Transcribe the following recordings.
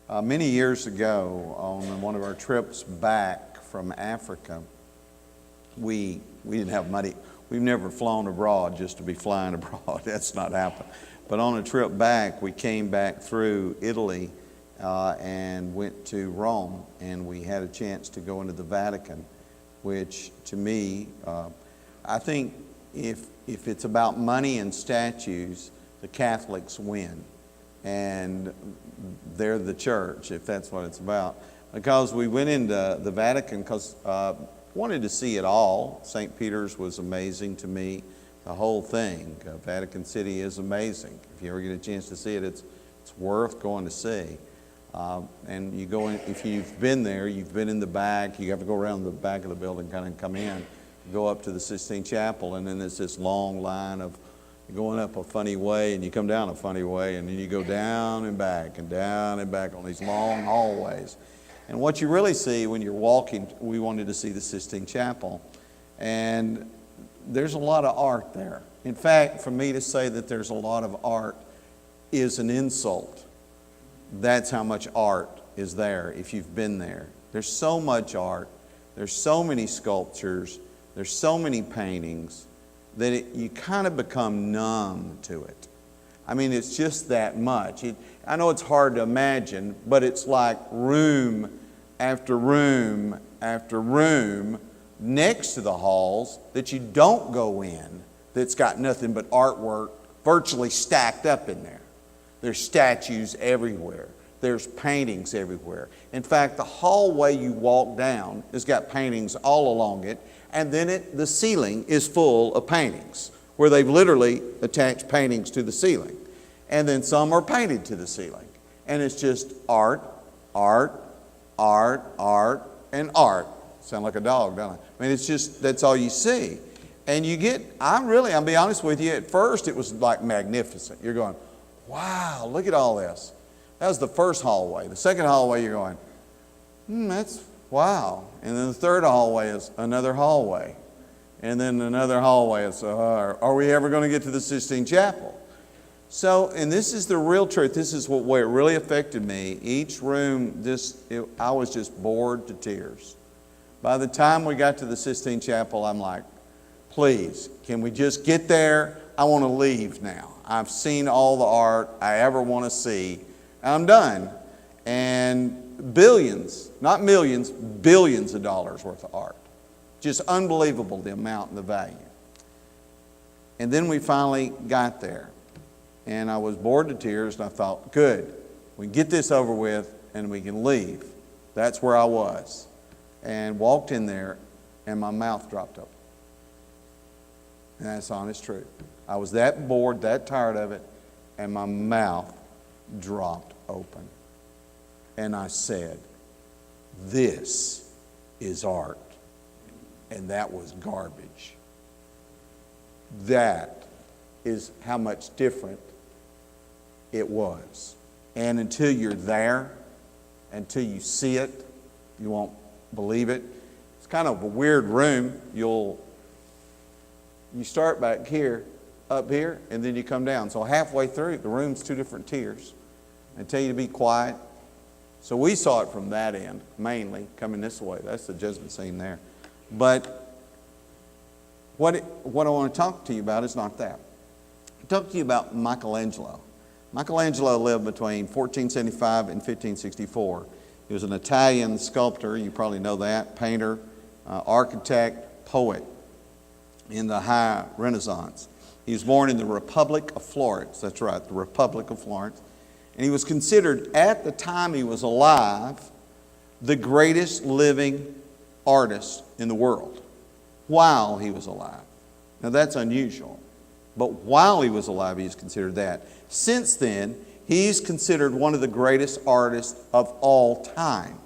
Many years ago, on one of our trips back from Africa, we didn't have money. We've never flown abroad just to be flying abroad. That's not happened. But on a trip back, we came back through Italy and went to Rome, and we had a chance to go into the Vatican, which to me, I think if it's about money and statues, the Catholics win. And they're the church, if that's what it's about. Because we went into the Vatican because wanted to see it all. St. Peter's was amazing to me. The whole thing. Vatican City is amazing. If you ever get a chance to see it, it's worth going to see. And you go in, if you've been there, you've been in the back, you have to go around the back of the building, kind of come in, go up to the Sistine Chapel, and then there's this long line of going up a funny way, and you come down a funny way, and then you go down and back on these long hallways. And what you really see when you're walking, we wanted to see the Sistine Chapel, and there's a lot of art there. In fact, for me to say that there's a lot of art is an insult. That's how much art is there if you've been there. There's so much art. There's so many sculptures. There's so many paintings that you kind of become numb to it. I mean, it's just that much. I know it's hard to imagine, but it's like room after room after room next to the halls that you don't go in that's got nothing but artwork virtually stacked up in there. There's statues everywhere. There's paintings everywhere. In fact, the hallway you walk down has got paintings all along it, and then the ceiling is full of paintings where they've literally attached paintings to the ceiling. And then some are painted to the ceiling. And it's just art, art, art, art, and art. Sound like a dog, don't I? I mean, it's just, that's all you see. And you get, I'll be honest with you, at first it was like magnificent. You're going, wow, look at all this. That was the first hallway. The second hallway, you're going, that's wow. And then the third hallway is another hallway. And then another hallway is, are we ever going to get to the Sistine Chapel? So, and this is the real truth. This is where it really affected me. Each room, I was just bored to tears. By the time we got to the Sistine Chapel, I'm like, please, can we just get there? I want to leave now. I've seen all the art I ever want to see. I'm done. And billions, not millions, billions of dollars worth of art. Just unbelievable, the amount and the value. And then we finally got there. And I was bored to tears, and I thought, good, we can get this over with and we can leave. That's where I was. And walked in there, and my mouth dropped open. And that's honest truth. I was that bored, that tired of it, and my mouth dropped open. And I said, this is art. And that was garbage. That is how much different it was. And until you're there, until you see it, you won't believe it. It's kind of a weird room. You start back here, up here, and then you come down. So halfway through, the room's two different tiers. They tell you to be quiet. So we saw it from that end, mainly, coming this way. That's the judgment scene there. But what I want to talk to you about is not that. I'll talk to you about Michelangelo. Michelangelo lived between 1475 and 1564. He was an Italian sculptor, you probably know that, painter, architect, poet in the High Renaissance. He was born in the Republic of Florence. That's right, the Republic of Florence. And he was considered, at the time he was alive, the greatest living artist in the world while he was alive. Now that's unusual. But while he was alive, he is considered that. Since then, he's considered one of the greatest artists of all time.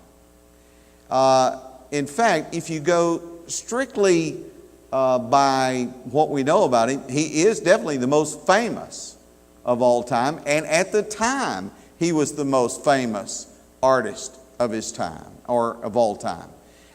In fact, if you go strictly by what we know about him, he is definitely the most famous of all time. And at the time, he was the most famous artist of his time, or of all time.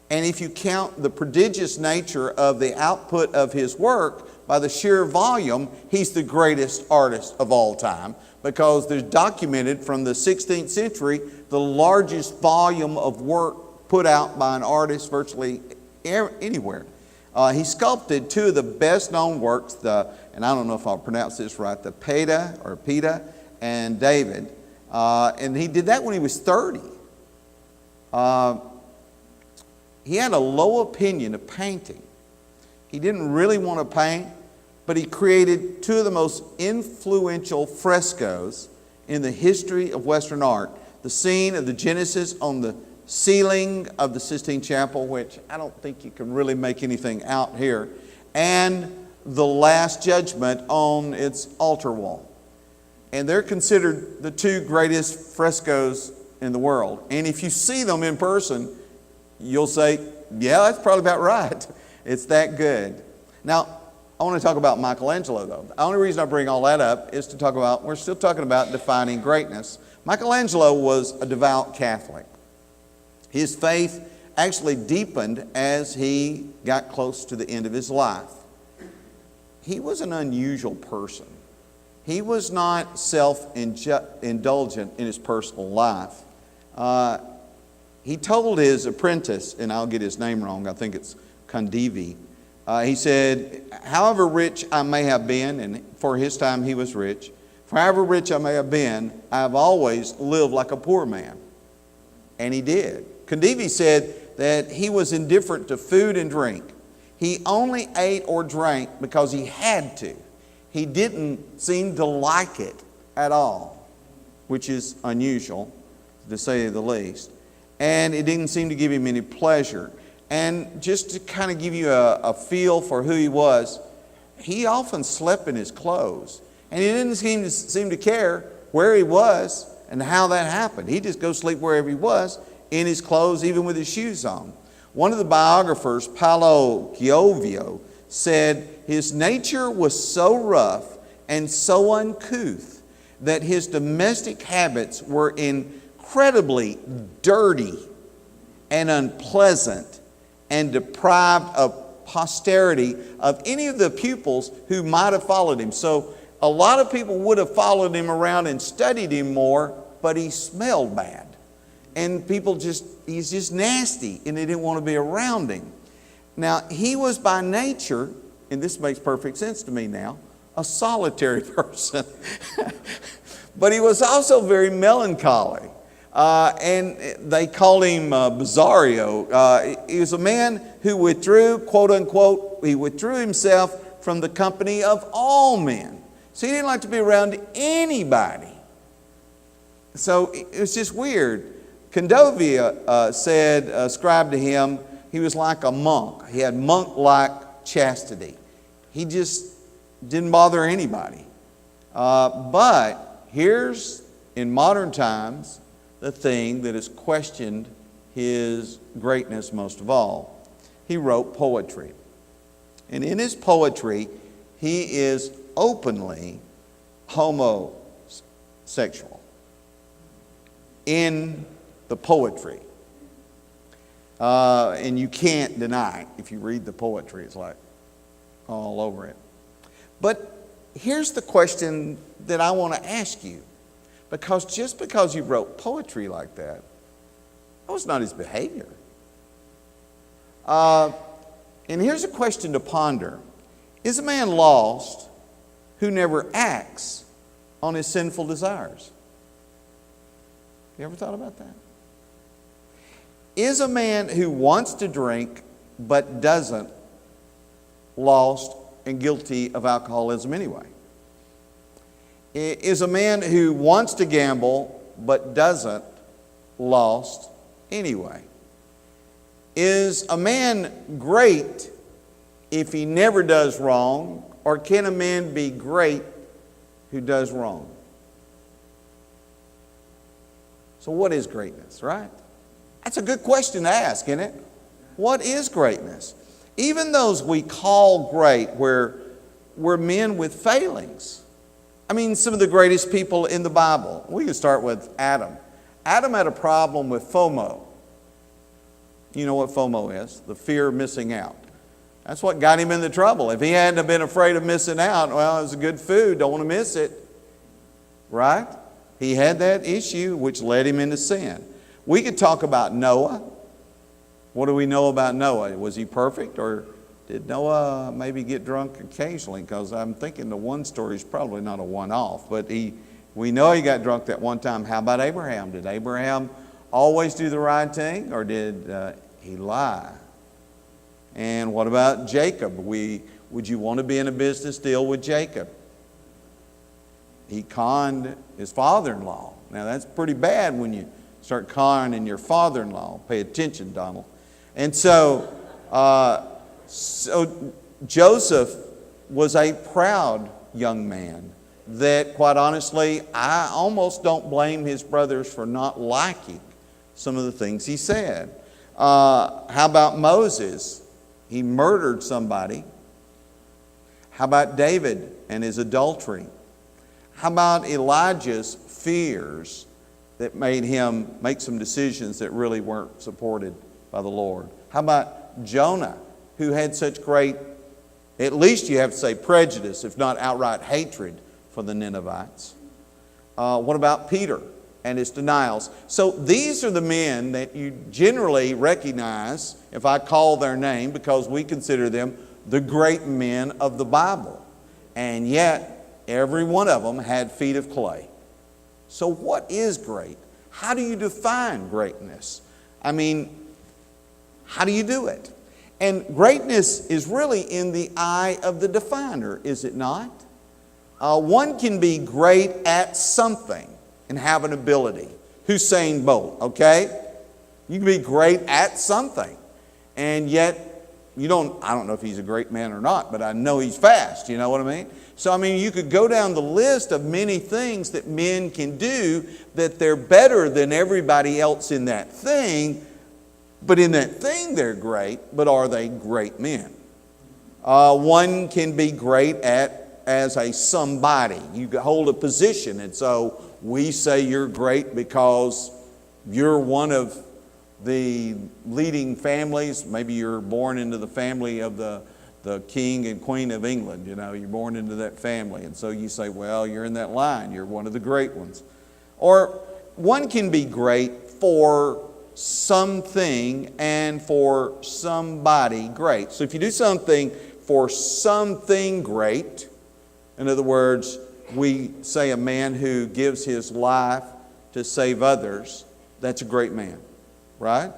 And if you count the prodigious nature of the output of his work, by the sheer volume, he's the greatest artist of all time, because there's documented from the 16th century the largest volume of work put out by an artist virtually anywhere. He sculpted two of the best known works, and I don't know if I'll pronounce this right, the Peta and David. And he did that when he was 30. He had a low opinion of painting. He didn't really want to paint, but he created two of the most influential frescoes in the history of Western art. The scene of the Genesis on the ceiling of the Sistine Chapel, which I don't think you can really make anything out here, and the Last Judgment on its altar wall. And they're considered the two greatest frescoes in the world. And if you see them in person, you'll say, yeah, that's probably about right. It's that good. Now, I want to talk about Michelangelo, though. The only reason I bring all that up is to talk about, we're still talking about defining greatness. Michelangelo was a devout Catholic. His faith actually deepened as he got close to the end of his life. He was an unusual person. He was not self-indulgent in his personal life. He told his apprentice, and I'll get his name wrong, I think it's Condivi. He said, however rich I may have been, and for his time he was rich, for however rich I may have been, I have always lived like a poor man. And he did. Condivi said that he was indifferent to food and drink. He only ate or drank because he had to. He didn't seem to like it at all, which is unusual, to say the least. And it didn't seem to give him any pleasure. And just to kind of give you a feel for who he was, he often slept in his clothes. And he didn't seem to care where he was and how that happened. He'd just go sleep wherever he was, in his clothes, even with his shoes on. One of the biographers, Paolo Giovio, said his nature was so rough and so uncouth that his domestic habits were incredibly dirty and unpleasant, and deprived of posterity of any of the pupils who might have followed him. So a lot of people would have followed him around and studied him more, but he smelled bad. And he's just nasty, and they didn't want to be around him. Now, he was by nature, and this makes perfect sense to me now, a solitary person. But he was also very melancholy. And they called him Bizarro. He was a man who withdrew, quote unquote, he withdrew himself from the company of all men. So he didn't like to be around anybody. So it was just weird. Condovia said, ascribed to him, he was like a monk. He had monk-like chastity. He just didn't bother anybody. But here's, in modern times, the thing that has questioned his greatness most of all. He wrote poetry. And in his poetry, he is openly homosexual. In the poetry. And you can't deny it. If you read the poetry, it's like all over it. But here's the question that I want to ask you. Because just because you wrote poetry like that was not his behavior. And here's a question to ponder. Is a man lost who never acts on his sinful desires? You ever thought about that? Is a man who wants to drink but doesn't lost and guilty of alcoholism anyway? Is a man who wants to gamble but doesn't lost anyway? Is a man great if he never does wrong, or can a man be great who does wrong? So what is greatness, right? That's a good question to ask, isn't it? What is greatness? Even those we call great were men with failings. I mean, some of the greatest people in the Bible. We can start with Adam. Adam had a problem with FOMO. You know what FOMO is? The fear of missing out. That's what got him in the trouble. If he hadn't have been afraid of missing out, well, it was good food, don't want to miss it. Right? He had that issue which led him into sin. We could talk about Noah. What do we know about Noah? Was he perfect, or did Noah maybe get drunk occasionally? Because I'm thinking the one story is probably not a one-off, but we know he got drunk that one time. How about Abraham? Did Abraham always do the right thing, or did he lie? And what about Jacob? Would you want to be in a business deal with Jacob? He conned his father-in-law. Now that's pretty bad when you start conning your father-in-law. Pay attention, Donald. And so Joseph was a proud young man that, quite honestly, I almost don't blame his brothers for not liking some of the things he said. How about Moses? He murdered somebody. How about David and his adultery? How about Elijah's fears that made him make some decisions that really weren't supported by the Lord? How about Jonah, who had such great, at least you have to say prejudice, if not outright hatred for the Ninevites? What about Peter and his denials? So these are the men that you generally recognize, if I call their name, because we consider them the great men of the Bible. And yet, every one of them had feet of clay. So what is great? How do you define greatness? I mean, how do you do it? And greatness is really in the eye of the definer, is it not? One can be great at something and have an ability. Usain Bolt, okay? You can be great at something, and yet I don't know if he's a great man or not, but I know he's fast, you know what I mean? So, I mean, you could go down the list of many things that men can do that they're better than everybody else in that thing, but in that thing they're great, but are they great men? One can be great as a somebody. You hold a position, and so we say you're great because you're one of the leading families. Maybe you're born into the family of the King and Queen of England. You know, you're born into that family. And so you say, well, you're in that line. You're one of the great ones. Or one can be great for something and for somebody great. So if you do something for something great, in other words, we say a man who gives his life to save others, that's a great man, right?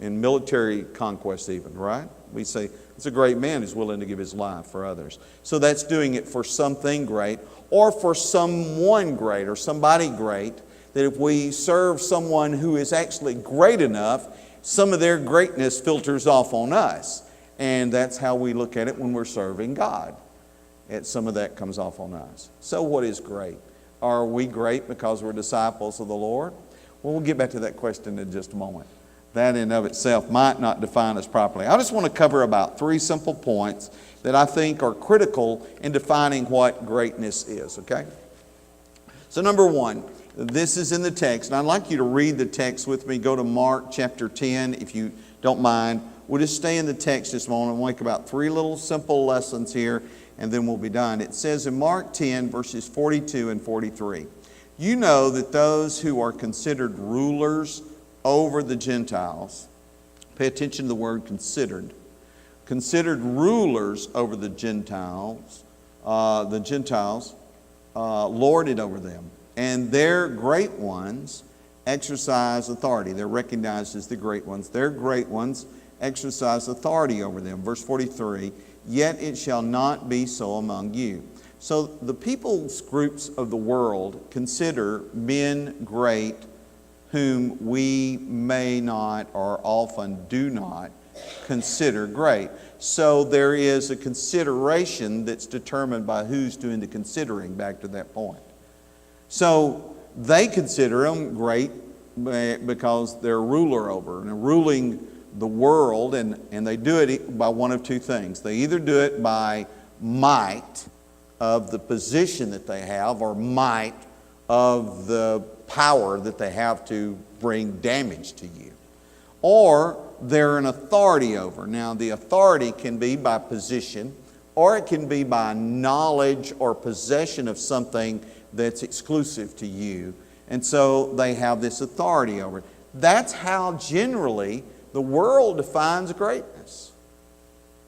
In military conquest even, right? We say it's a great man who's willing to give his life for others. So that's doing it for something great or for someone great or somebody great, that if we serve someone who is actually great enough, some of their greatness filters off on us. And that's how we look at it when we're serving God. Some of that comes off on us. So what is great? Are we great because we're disciples of the Lord? Well, we'll get back to that question in just a moment. That in of itself might not define us properly. I just want to cover about 3 simple points that I think are critical in defining what greatness is, okay? So number 1, this is in the text, and I'd like you to read the text with me. Go to Mark chapter 10, if you don't mind. We'll just stay in the text this moment and make about 3 little simple lessons here, and then we'll be done. It says in Mark 10, verses 42 and 43, you know that those who are considered rulers over the Gentiles, pay attention to the word considered rulers over the Gentiles lord it over them, and their great ones exercise authority. They're recognized as the great ones. Their great ones exercise authority over them. Verse 43, yet it shall not be so among you. So the people's groups of the world consider men great whom we may not or often do not consider great. So there is a consideration that's determined by who's doing the considering, back to that point. So they consider them great because they're ruler over and ruling the world, and they do it by one of 2 things. They either do it by might of the position that they have, or might of the power that they have to bring damage to you. Or they're an authority over. Now, the authority can be by position, or it can be by knowledge or possession of something that's exclusive to you. And so they have this authority over it. That's how generally the world defines greatness.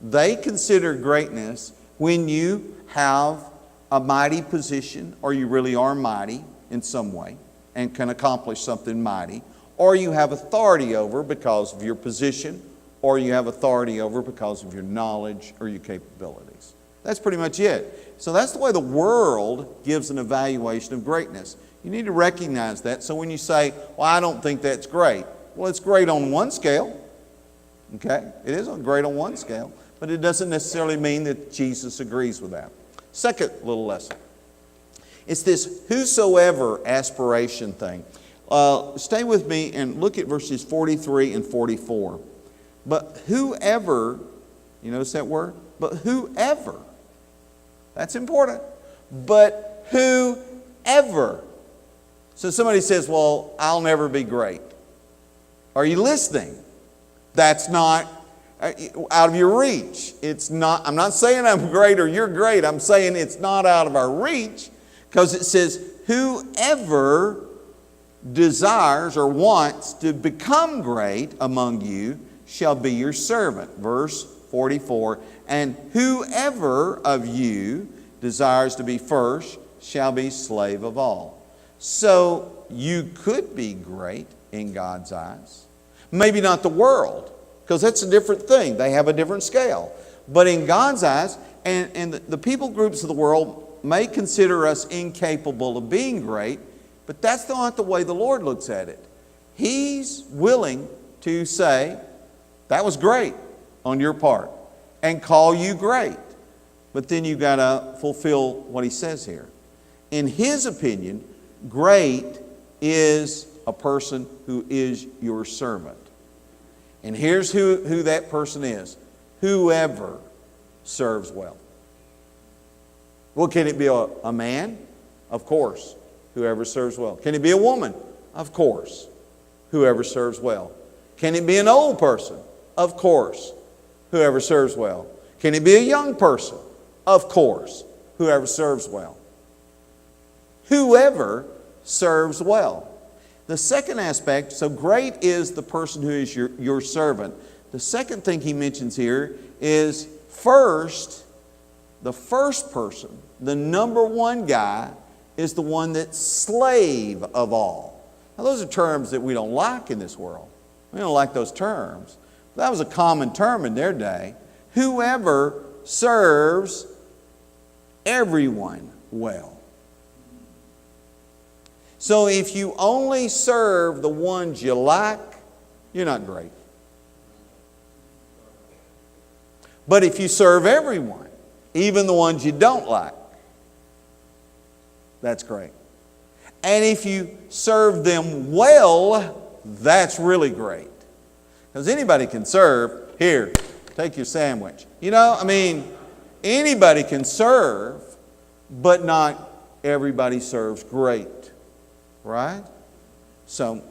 They consider greatness when you have a mighty position, or you really are mighty in some way and can accomplish something mighty, or you have authority over because of your position, or you have authority over because of your knowledge or your capabilities. That's pretty much it. So that's the way the world gives an evaluation of greatness. You need to recognize that. So when you say, well, I don't think that's great. Well, it's great on one scale. Okay? It is great on one scale. But it doesn't necessarily mean that Jesus agrees with that. Second little lesson. It's this whosoever aspiration thing. Stay with me and look at verses 43 and 44. But whoever, you notice that word? But whoever. That's important. But whoever. So somebody says, well, I'll never be great. Are you listening? That's not out of your reach. It's not. I'm not saying I'm great or you're great. I'm saying it's not out of our reach, because it says whoever desires or wants to become great among you shall be your servant. Verse 44. And whoever of you desires to be first shall be slave of all. So you could be great in God's eyes. Maybe not the world, because that's a different thing. They have a different scale. But in God's eyes, and the people groups of the world may consider us incapable of being great, but that's not the way the Lord looks at it. He's willing to say, that was great on your part, and call you great. But then you've got to fulfill what He says here. In His opinion, great is a person who is your servant. And here's who that person is. Whoever serves well. Well, can it be a man? Of course. Whoever serves well. Can it be a woman? Of course. Whoever serves well. Can it be an old person? Of course. Whoever serves well. Can it be a young person? Of course. Whoever serves well. Whoever serves well. The second aspect, so great is the person who is your servant. The second thing he mentions here is first, the first person, the number one guy, is the one that's slave of all. Now those are terms that we don't like in this world. We don't like those terms. That was a common term in their day. Whoever serves everyone well. So if you only serve the ones you like, you're not great. But if you serve everyone, even the ones you don't like, that's great. And if you serve them well, that's really great. Because anybody can serve. Here, take your sandwich. Anybody can serve, but not everybody serves great. Right? So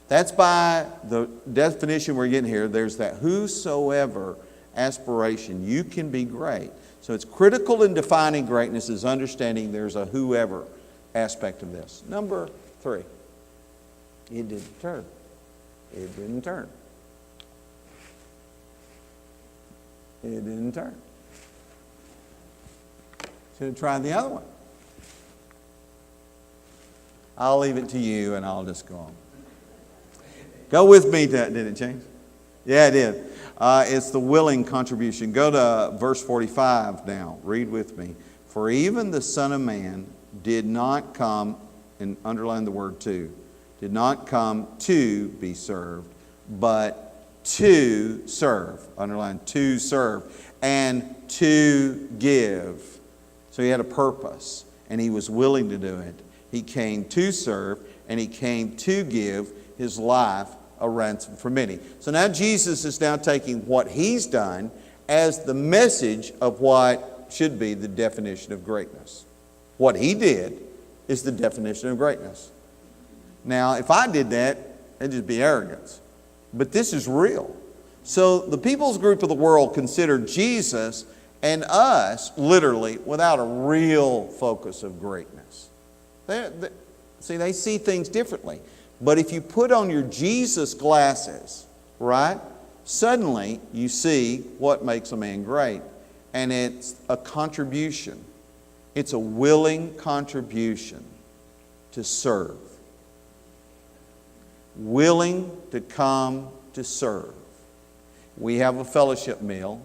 that's by the definition we're getting here. There's that whosoever aspiration. You can be great. So it's critical in defining greatness is understanding there's a whoever aspect of this. Number 3. It didn't turn. It didn't turn. It didn't turn. Should have tried the other one. I'll leave it to you and I'll just go on. Go with me. Did it change? Yeah, it did. It's the willing contribution. Go to verse 45 now. Read with me. For even the Son of Man did not come, and underline the word to, did not come to be served, but to serve. Underline to serve. And to give. So He had a purpose and He was willing to do it. He came to serve, and He came to give His life a ransom for many. So now Jesus is now taking what He's done as the message of what should be the definition of greatness. What He did is the definition of greatness. Now, if I did that, it'd just be arrogance. But this is real. So the people's group of the world considered Jesus and us, literally, without a real focus of greatness. They see things differently. But if you put on your Jesus glasses, right, suddenly you see what makes a man great. And it's a contribution. It's a willing contribution to serve. Willing to come to serve. We have a fellowship meal.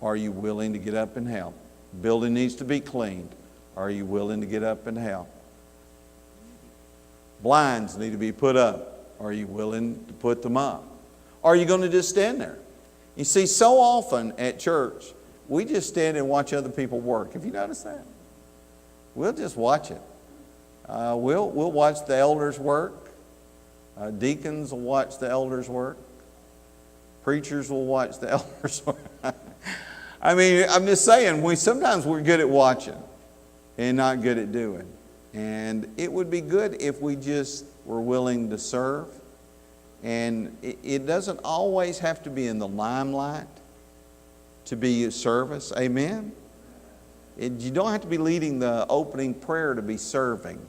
Are you willing to get up and help? Building needs to be cleaned. Are you willing to get up and help? Blinds need to be put up. Are you willing to put them up? Are you going to just stand there? You see, so often at church, we just stand and watch other people work. Have you noticed that? We'll just watch it. We'll watch the elders work. Deacons will watch the elders work. Preachers will watch the elders work. I mean, I'm just saying, sometimes we're good at watching and not good at doing. And it would be good if we just were willing to serve. And it doesn't always have to be in the limelight to be a service. Amen? You don't have to be leading the opening prayer to be serving.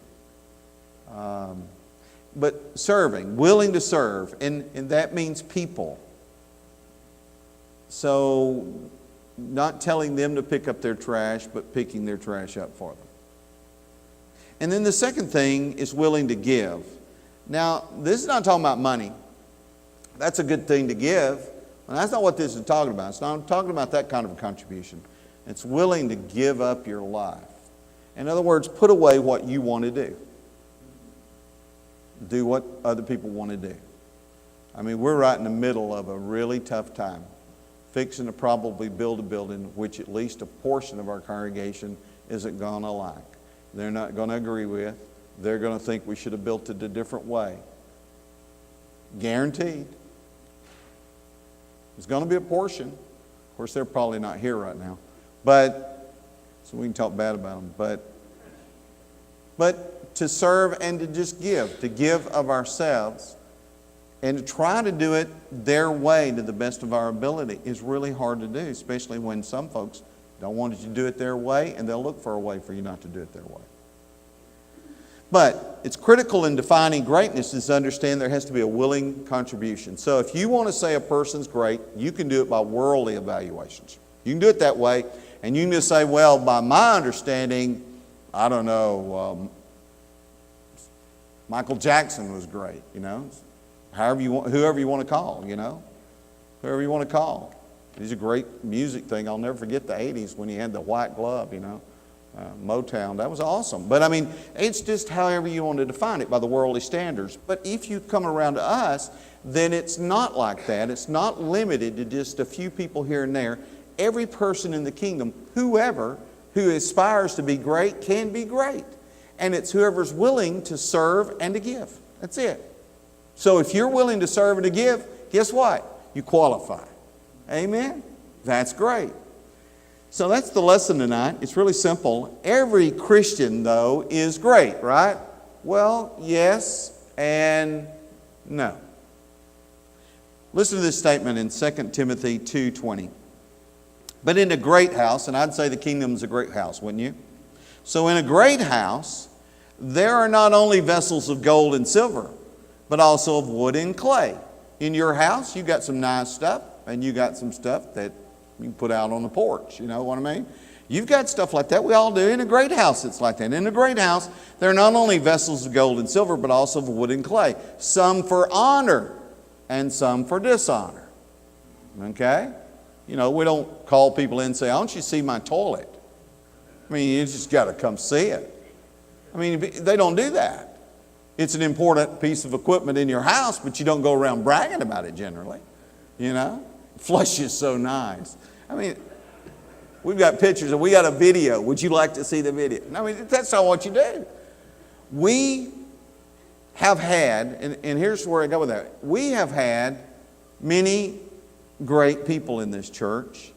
But serving, willing to serve, and that means people. So, not telling them to pick up their trash, but picking their trash up for them. And then the second thing is willing to give. Now, this is not talking about money. That's a good thing to give. And that's not what this is talking about. It's not talking about that kind of a contribution. It's willing to give up your life. In other words, put away what you want to do. Do what other people want to do. I mean, we're right in the middle of a really tough time. Fixing to probably build a building which at least a portion of our congregation isn't going to like. They're not going to agree with. They're going to think we should have built it a different way. Guaranteed. There's going to be a portion. Of course, they're probably not here right now. But, so we can talk bad about them. But to serve and to just give. To give of ourselves. And to try to do it their way to the best of our ability is really hard to do. Especially when some folks don't want you to do it their way. And they'll look for a way for you not to do it their way. But it's critical in defining greatness is to understand there has to be a willing contribution. So if you want to say a person's great, you can do it by worldly evaluations. You can do it that way, and you can just say, well, by my understanding, I don't know, Michael Jackson was great, you know. Whoever you want to call, you know. Whoever you want to call. He's a great music thing. I'll never forget the 80s when he had the white glove, you know. Motown, that was awesome. But I mean, it's just however you want to define it by the worldly standards. But if you come around to us, then it's not like that. It's not limited to just a few people here and there. Every person in the kingdom, whoever who aspires to be great can be great. And it's whoever's willing to serve and to give. That's it. So if you're willing to serve and to give, guess what? You qualify. Amen? That's great. So that's the lesson tonight. It's really simple. Every Christian, though, is great, right? Well, yes and no. Listen to this statement in 2 Timothy 2:20. But in a great house, and I'd say the kingdom is a great house, wouldn't you? So in a great house, there are not only vessels of gold and silver, but also of wood and clay. In your house, you got some nice stuff, and you got some stuff that you can put out on the porch, you know what I mean? You've got stuff like that. We all do. In a great house, it's like that. In a great house, there are not only vessels of gold and silver, but also of wood and clay. Some for honor and some for dishonor. Okay? You know, we don't call people in and say, "I want you to see my toilet." I mean, you just got to come see it. I mean, they don't do that. It's an important piece of equipment in your house, but you don't go around bragging about it generally. You know? Flush is so nice. I mean, we've got pictures and we got a video. Would you like to see the video? I mean, that's not what you do. We have had, and here's where I go with that. We have had many great people in this church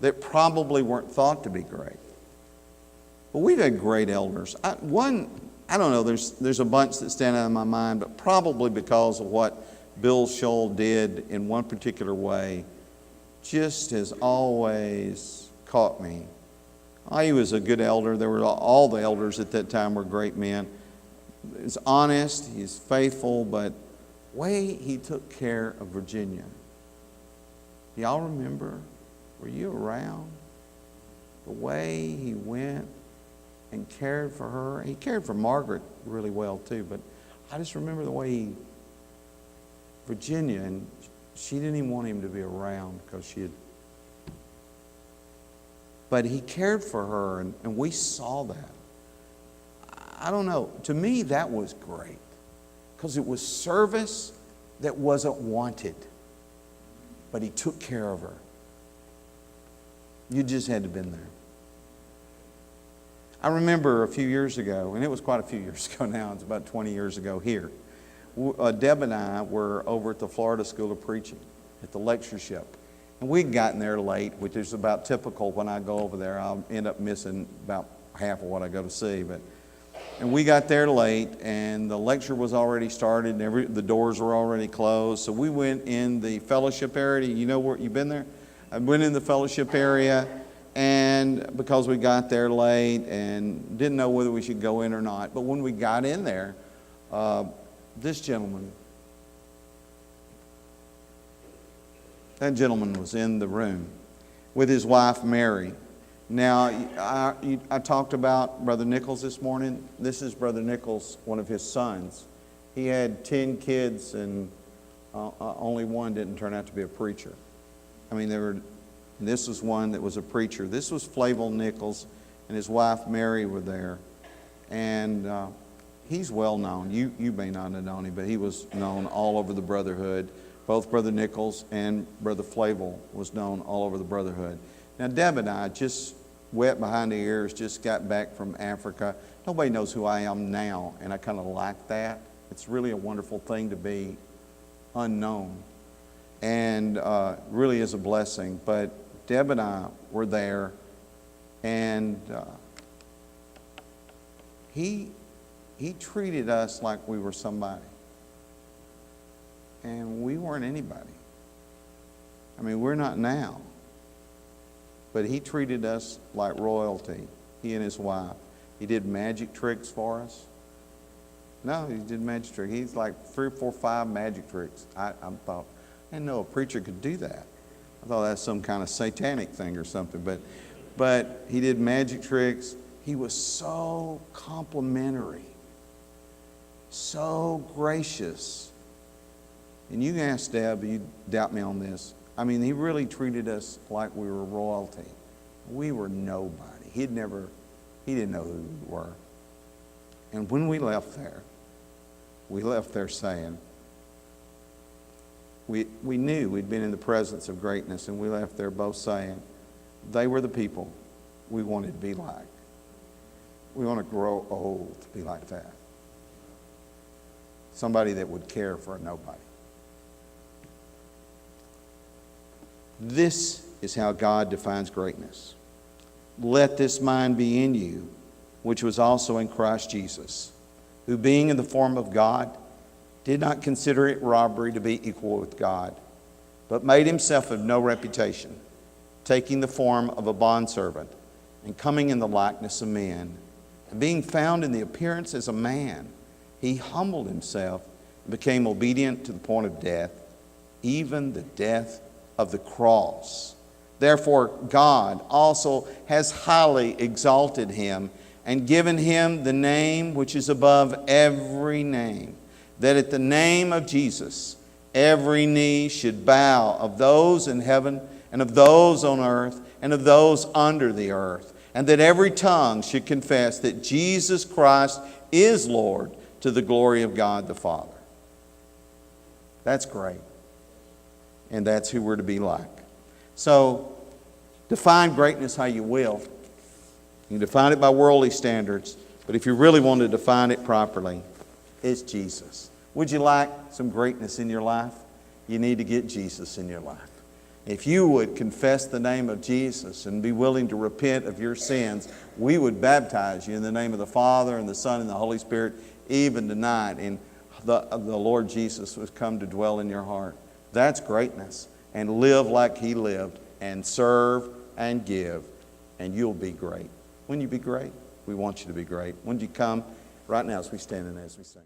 that probably weren't thought to be great. But we've had great elders. I don't know, there's a bunch that stand out in my mind, but probably because of what Bill Shoals did in one particular way just has always caught me. He was a good elder. There were all the elders at that time were great men. He's honest, he's faithful, but the way he took care of Virginia. Do y'all remember? Were you around? The way he went and cared for her. He cared for Margaret really well too, but I just remember the way Virginia, and she didn't even want him to be around because she had. But he cared for her, and we saw that. I don't know. To me, that was great because it was service that wasn't wanted, but he took care of her. You just had to have been there. I remember a few years ago, and it was quite a few years ago now, it's about 20 years ago here. Deb and I were over at the Florida School of Preaching at the lectureship. And we'd gotten there late, which is about typical when I go over there. I'll end up missing about half of what I go to see. And we got there late, and the lecture was already started, and the doors were already closed. So we went in the fellowship area. You know where you've been there? I went in the fellowship area, and because we got there late and didn't know whether we should go in or not. But when we got in there, this gentleman, that gentleman was in the room with his wife, Mary. Now, I talked about Brother Nichols this morning. This is Brother Nichols, one of his sons. He had 10 kids, and only one didn't turn out to be a preacher. I mean, this was one that was a preacher. This was Flavel Nichols, and his wife, Mary, were there. And he's well known. You may not have known him, but he was known all over the brotherhood. Both Brother Nichols and Brother Flavel was known all over the brotherhood. Now, Deb and I, just wet behind the ears, just got back from Africa. Nobody knows who I am now, and I kind of like that. It's really a wonderful thing to be unknown, and really is a blessing. But Deb and I were there, and he treated us like we were somebody. And we weren't anybody. I mean, we're not now. But he treated us like royalty, he and his wife. He did magic tricks for us. No, he did magic tricks. He's like 3 or 4, 5 magic tricks. I thought, I didn't know a preacher could do that. I thought that's some kind of satanic thing or something. But he did magic tricks. He was so complimentary, so gracious. And you can ask Deb, you doubt me on this. I mean, he really treated us like we were royalty. We were nobody. He didn't know who we were. And when we left there saying, we knew we'd been in the presence of greatness, and we left there both saying, they were the people we wanted to be like. We want to grow old to be like that. Somebody that would care for a nobody. This is how God defines greatness. Let this mind be in you, which was also in Christ Jesus, who being in the form of God, did not consider it robbery to be equal with God, but made himself of no reputation, taking the form of a bondservant, and coming in the likeness of men. And being found in the appearance as a man, he humbled himself and became obedient to the point of death, even the death of the cross. Therefore, God also has highly exalted him and given him the name which is above every name, that at the name of Jesus every knee should bow, of those in heaven and of those on earth and of those under the earth, and that every tongue should confess that Jesus Christ is Lord, to the glory of God the Father. That's great. And that's who we're to be like. So, define greatness how you will. You can define it by worldly standards, but if you really want to define it properly, it's Jesus. Would you like some greatness in your life? You need to get Jesus in your life. If you would confess the name of Jesus and be willing to repent of your sins, we would baptize you in the name of the Father and the Son and the Holy Spirit even tonight. And the Lord Jesus was come to dwell in your heart. That's greatness. And live like He lived, and serve and give, and you'll be great. Wouldn't you be great? We want you to be great. Wouldn't you come right now as we stand and as we sing?